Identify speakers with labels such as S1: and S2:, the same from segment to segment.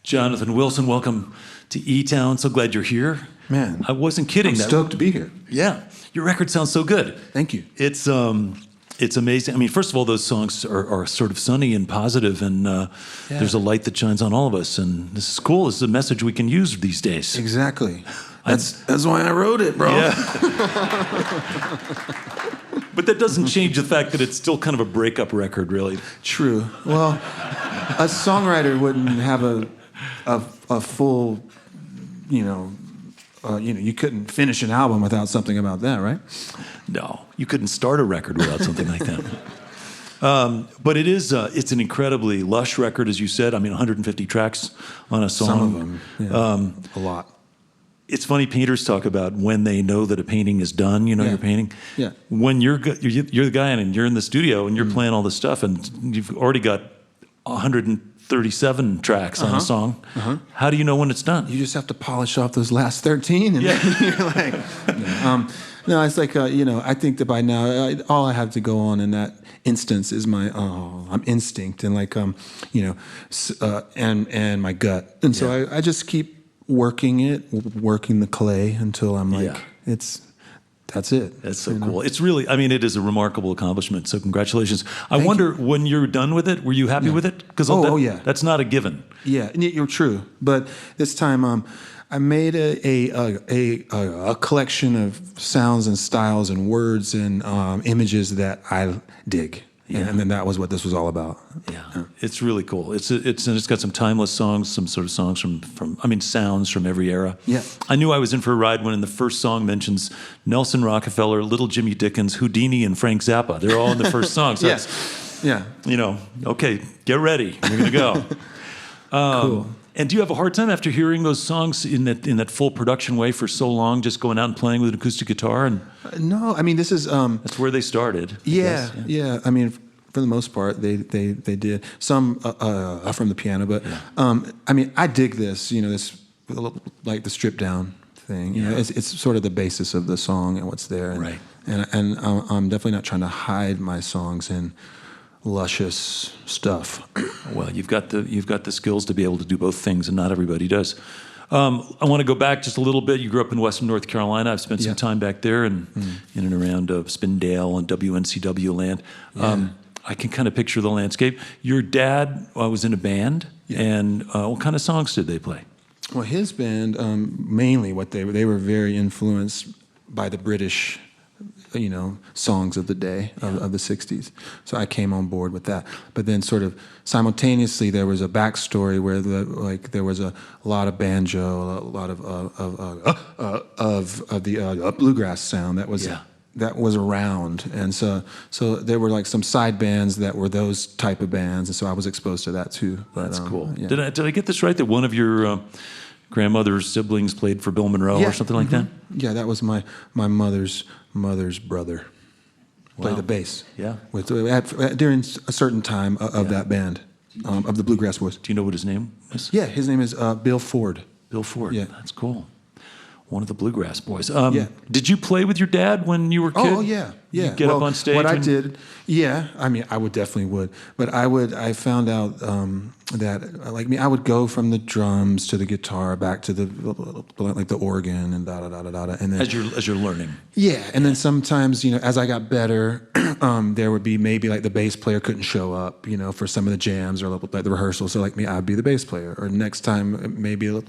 S1: Jonathan Wilson, welcome to eTown. So glad you're here.
S2: Man,
S1: I wasn't kidding.
S2: I'm stoked to be here.
S1: Yeah, your record sounds so good.
S2: Thank you.
S1: It's amazing. I mean, first of all, those songs are sort of sunny and positive, and there's a light that shines on all of us. And this is cool. This is a message we can use these days.
S2: Exactly. That's why I wrote it, bro.
S1: Yeah. But that doesn't change the fact that it's still kind of a breakup record, really.
S2: True. Well, a songwriter wouldn't have a full, you couldn't finish an album without something about that, right?
S1: No, you couldn't start a record without something like that. But it's an incredibly lush record, as you said. I mean, 150 tracks on a song.
S2: Some of them, yeah. A lot.
S1: It's funny, painters talk about when they know that a painting is done, you're painting.
S2: Yeah.
S1: When you're the guy and you're in the studio and you're playing all this stuff and you've already got 137 tracks on a song, how do you know when it's done?
S2: You just have to polish off those last 13 and then you're like... No, it's like, I think that by now, all I have to go on in that instance is I'm instinct and and my gut. And so I just keep working the clay until I'm like, that's it.
S1: That's so cool. It's really, it is a remarkable accomplishment. So congratulations. I wonder, when you're done with it, were you happy with it? Because that's not a given.
S2: Yeah, you're true. But this time, I made a collection of sounds and styles and words and images that I dig. Yeah. And then that was what this was all about.
S1: Yeah. It's really cool. It's got some timeless songs, some sort of songs from sounds from every era.
S2: Yeah.
S1: I knew I was in for a ride when the first song mentions Nelson Rockefeller, Little Jimmy Dickens, Houdini, and Frank Zappa. They're all in the first song. So okay, get ready. We're going to go.
S2: Cool.
S1: And do you have a hard time after hearing those songs in that full production way for so long, just going out and playing with an acoustic guitar? And
S2: no, this is
S1: that's where they started.
S2: Yeah. For the most part, they did some from the piano, but I dig this. This like the stripped down thing. It's sort of the basis of the song and what's there. And,
S1: right.
S2: And I'm definitely not trying to hide my songs in luscious stuff.
S1: Well, you've got the skills to be able to do both things, and not everybody does. I want to go back just a little bit. You grew up in Western North Carolina. I've spent some time back there and in and around Spindale and WNCW land. I can kind of picture the landscape. Your dad was in a band, and what kind of songs did they play?
S2: Well, his band, mainly they were very influenced by the British songs of the day of the 60s. So I came on board with that. But then sort of simultaneously there was a backstory where there was a lot of banjo, a lot of the bluegrass sound that was around. And so there were like some side bands that were those type of bands, and so I was exposed to that too. But,
S1: that's cool.
S2: Yeah.
S1: Did I get this right, that one of your grandmother's siblings played for Bill Monroe or something like that?
S2: Yeah, that was my mother's brother. Played the bass.
S1: Yeah.
S2: During a certain time of that band, of the Bluegrass Boys.
S1: Do you know what his name is?
S2: Yeah, his name is Bill Ford.
S1: Bill Ford.
S2: Yeah.
S1: That's cool. One of the Bluegrass Boys. Did you play with your dad when you were a kid?
S2: Oh, yeah.
S1: You get up on stage?
S2: What I did, I would definitely would. But I found out that, I would go from the drums to the guitar back to the organ and da-da-da-da-da. And then,
S1: as you're learning.
S2: Yeah, and then sometimes, as I got better, there would be maybe like the bass player couldn't show up, for some of the jams or like the rehearsals. So like me, I'd be the bass player. Or next time, maybe the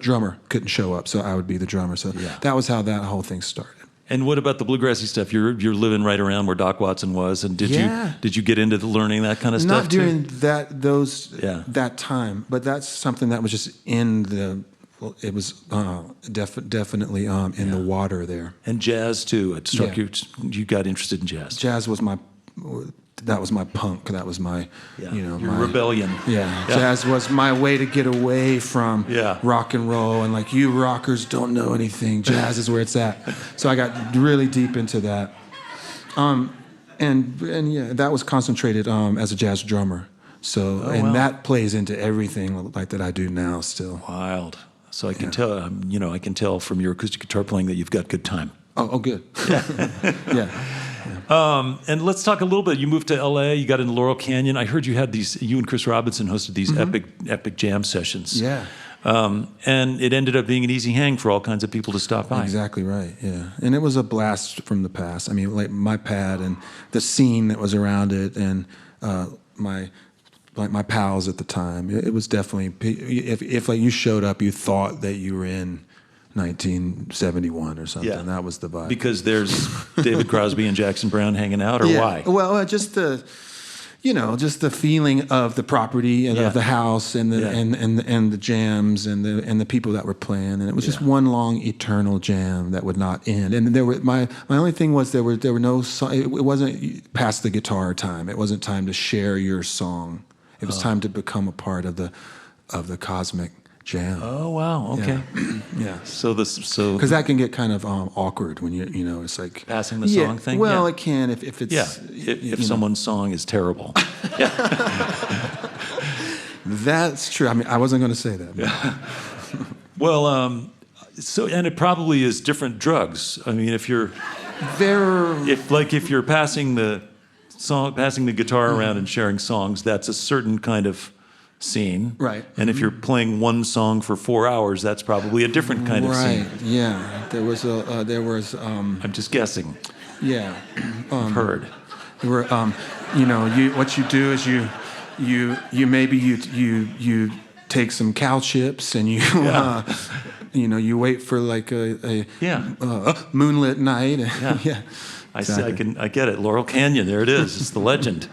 S2: drummer couldn't show up, so I would be the drummer. So that was how that whole thing started.
S1: And what about the bluegrassy stuff? You're living right around where Doc Watson was, and did you get into learning that kind of stuff?
S2: Not during that time, but that's something that was just in the. Well, it was definitely in the water there.
S1: And jazz too. It struck you. You got interested in jazz.
S2: Jazz was my. That was my punk. That was my,
S1: your rebellion.
S2: Yeah. Jazz was my way to get away from rock and roll. And like, you rockers don't know anything. Jazz is where it's at. So I got really deep into that. And that was concentrated as a jazz drummer. So that plays into everything like that I do now still.
S1: Wild. So I can tell. I can tell from your acoustic guitar playing that you've got good time.
S2: Oh, good. Yeah.
S1: And let's talk a little bit. You moved to L.A. You got into Laurel Canyon. I heard you had these. You and Chris Robinson hosted these epic jam sessions.
S2: Yeah.
S1: And it ended up being an easy hang for all kinds of people to stop by.
S2: Exactly right. Yeah, and it was a blast from the past. I mean, like my pad and the scene that was around it, and my pals at the time. It was definitely, if like you showed up, you thought that you were in 1971 or something.
S1: Yeah.
S2: That was the vibe.
S1: Because there's David Crosby and Jackson Brown hanging out, or why?
S2: Well, just the feeling of the property and of the house and the and the jams and the people that were playing, and it was just one long eternal jam that would not end. And there were my only thing was there were no it wasn't past the guitar time. It wasn't time to share your song. It was time to become a part of the cosmic jam.
S1: Oh wow! Okay.
S2: Yeah.
S1: So
S2: because that can get kind of awkward when it's like
S1: passing the song thing.
S2: Well, it can if it's
S1: if someone's song is terrible.
S2: That's true. I mean, I wasn't going to say that.
S1: Well, and it probably is different drugs. I mean, if you're passing the guitar around and sharing songs, that's a certain kind of scene.
S2: Right.
S1: And if you're playing one song for 4 hours, that's probably a different kind of scene.
S2: Right. Yeah. There was
S1: I'm just guessing.
S2: Yeah.
S1: I've heard.
S2: There were what you do is you take some cow chips and you wait for like a moonlit night.
S1: Yeah. Exactly. I get it. Laurel Canyon, there it is. It's the legend.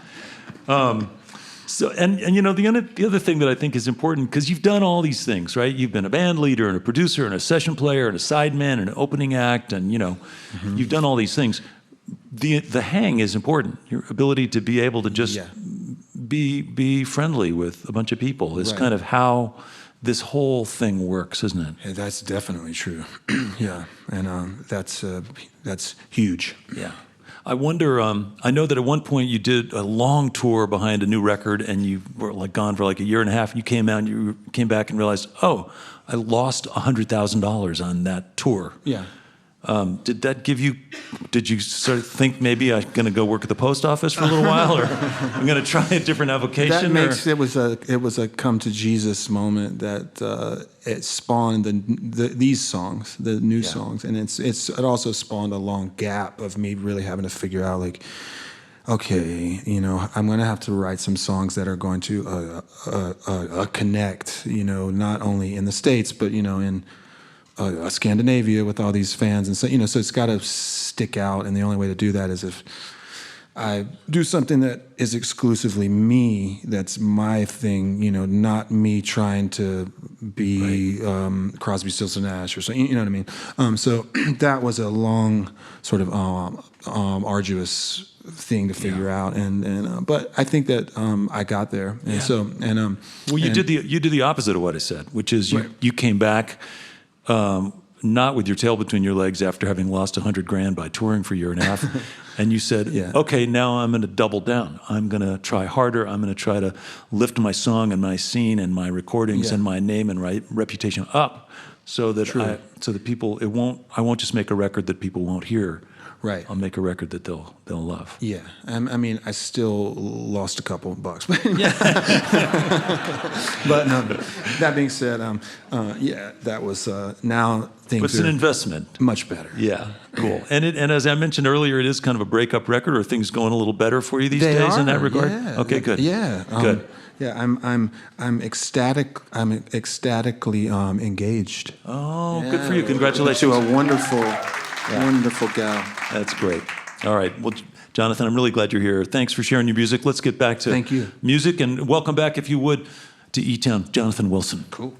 S1: So the other thing that I think is important, because you've done all these things, right? You've been a band leader and a producer and a session player and a sideman and an opening act, and you've done all these things. The hang is important. Your ability to be able to just be friendly with a bunch of people is kind of how this whole thing works, isn't it?
S2: Yeah, that's definitely true. Yeah, and that's huge.
S1: Yeah. I wonder, I know that at one point you did a long tour behind a new record, and you were like gone for like a year and a half, and you came out and you came back and realized, oh, I lost $100,000 on that tour.
S2: Yeah.
S1: Did you sort of think maybe I'm going to go work at the post office for a little while, or I'm going to try a different avocation?
S2: It was a come to Jesus moment that it spawned these songs, the new songs, and it also spawned a long gap of me really having to figure out like, okay, I'm going to have to write some songs that are going to connect, not only in the States but in Scandinavia with all these fans, and so it's got to stick out, and the only way to do that is if I do something that is exclusively me, that's my thing, not me trying to be Crosby, Stills and Nash or something, you know what I mean? So that was a long sort of arduous thing to figure out, and but I think that I got there, and
S1: you did the opposite of what I said, which is you came back. Not with your tail between your legs after having lost $100,000 by touring for a year and a half, and you said, okay, now I'm going to double down. I'm going to try harder. I'm going to try to lift my song and my scene and my recordings and my name and reputation up, so that people I won't just make a record that people won't hear.
S2: Right.
S1: I'll make a record that they'll love.
S2: Yeah. I mean, I still lost a couple of bucks. But no, that being said, that was now things.
S1: But it's an investment.
S2: Much better.
S1: Yeah. Cool. And as I mentioned earlier, it is kind of a breakup record. Are things going a little better for you these days in that regard?
S2: Yeah.
S1: Okay. Good.
S2: Yeah.
S1: Good.
S2: Yeah, I'm ecstatic. I'm ecstatically engaged.
S1: Oh, good for you! Congratulations
S2: to a wonderful gal.
S1: That's great. All right. Well, Jonathan, I'm really glad you're here. Thanks for sharing your music. Let's get back to music, and welcome back, if you would, to eTown, Jonathan Wilson.
S2: Cool.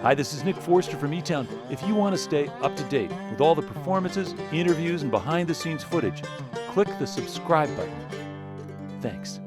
S1: Hi, this is Nick Forster from eTown. If you want to stay up to date with all the performances, interviews, and behind-the-scenes footage, click the subscribe button. Thanks.